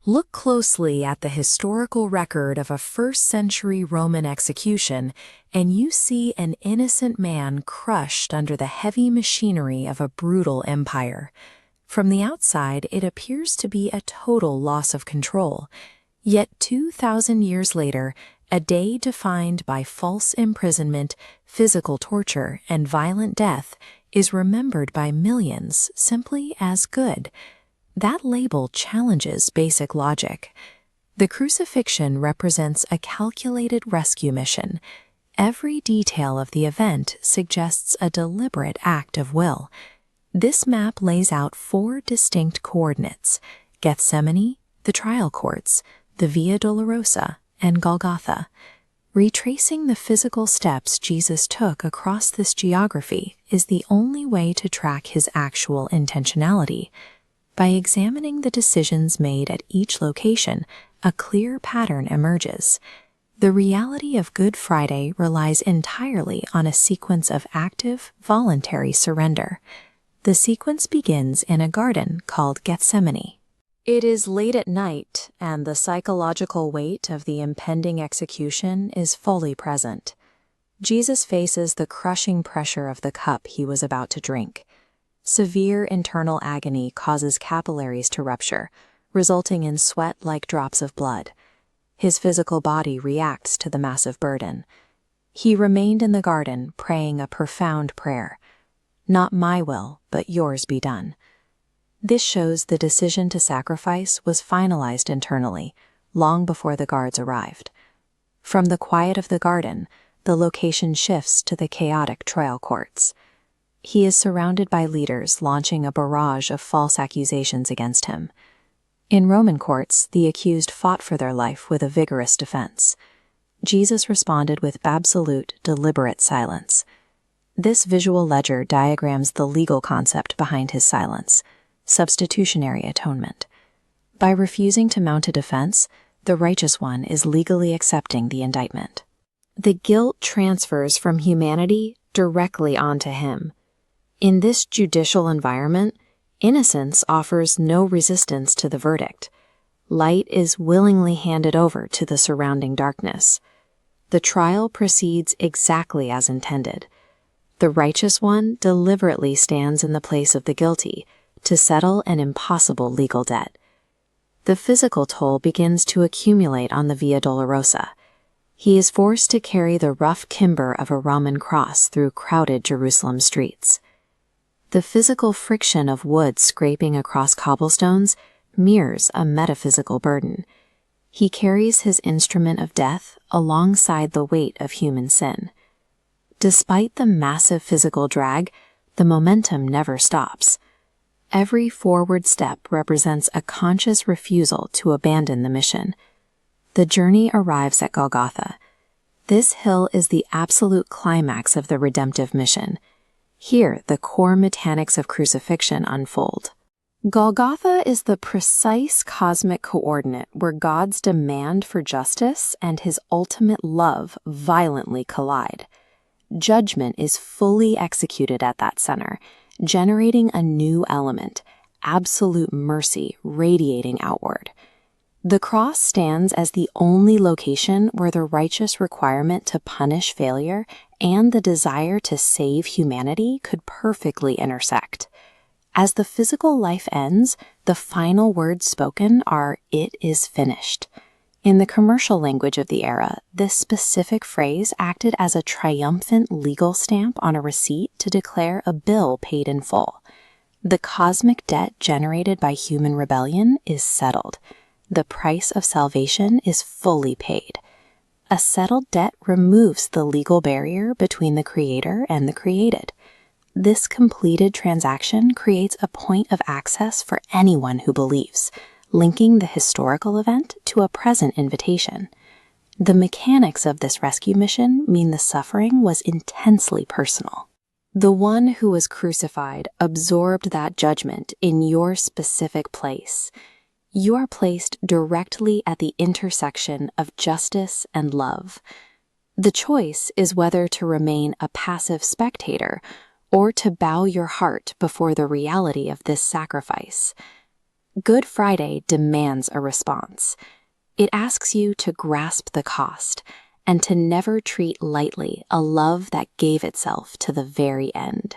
Look closely at the historical record of a first-century Roman execution, and you see an innocent man crushed under the heavy machinery of a brutal empire. From the outside, it appears to be a total loss of control. Yet 2,000 years later, a day defined by false imprisonment, physical torture, and violent death is remembered by millions simply as good. That label challenges basic logic. The crucifixion represents a calculated rescue mission. Every detail of the event suggests a deliberate act of will. This map lays out 4 distinct coordinates: Gethsemane, the trial courts, the Via Dolorosa, and Golgotha. Retracing the physical steps Jesus took across this geography is the only way to track his actual intentionality. By examining the decisions made at each location, a clear pattern emerges. The reality of Good Friday relies entirely on a sequence of active, voluntary surrender. The sequence begins in a garden called Gethsemane. It is late at night, and the psychological weight of the impending execution is fully present. Jesus faces the crushing pressure of the cup he was about to drink. Severe internal agony causes capillaries to rupture, resulting in sweat-like drops of blood. His physical body reacts to the massive burden. He remained in the garden praying a profound prayer. "Not my will, but yours be done." This shows the decision to sacrifice was finalized internally, long before the guards arrived. From the quiet of the garden, the location shifts to the chaotic trial courts. He is surrounded by leaders launching a barrage of false accusations against him. In Roman courts, the accused fought for their life with a vigorous defense. Jesus responded with absolute, deliberate silence. This visual ledger diagrams the legal concept behind his silence: substitutionary atonement. By refusing to mount a defense, the righteous one is legally accepting the indictment. The guilt transfers from humanity directly onto him. In this judicial environment, innocence offers no resistance to the verdict. Light is willingly handed over to the surrounding darkness. The trial proceeds exactly as intended. The righteous one deliberately stands in the place of the guilty to settle an impossible legal debt. The physical toll begins to accumulate on the Via Dolorosa. He is forced to carry the rough timber of a Roman cross through crowded Jerusalem streets. The physical friction of wood scraping across cobblestones mirrors a metaphysical burden. He carries his instrument of death alongside the weight of human sin. Despite the massive physical drag, the momentum never stops. Every forward step represents a conscious refusal to abandon the mission. The journey arrives at Golgotha. This hill is the absolute climax of the redemptive mission. Here, the core mechanics of crucifixion unfold. Golgotha is the precise cosmic coordinate where God's demand for justice and his ultimate love violently collide. Judgment is fully executed at that center, generating a new element: absolute mercy radiating outward. The cross stands as the only location where the righteous requirement to punish failure and the desire to save humanity could perfectly intersect. As the physical life ends, the final words spoken are, "It is finished." In the commercial language of the era, this specific phrase acted as a triumphant legal stamp on a receipt to declare a bill paid in full. The cosmic debt generated by human rebellion is settled. The price of salvation is fully paid. A settled debt removes the legal barrier between the creator and the created. This completed transaction creates a point of access for anyone who believes, linking the historical event to a present invitation. The mechanics of this rescue mission mean the suffering was intensely personal. The one who was crucified absorbed that judgment in your specific place. You are placed directly at the intersection of justice and love. The choice is whether to remain a passive spectator or to bow your heart before the reality of this sacrifice. Good Friday demands a response. It asks you to grasp the cost and to never treat lightly a love that gave itself to the very end.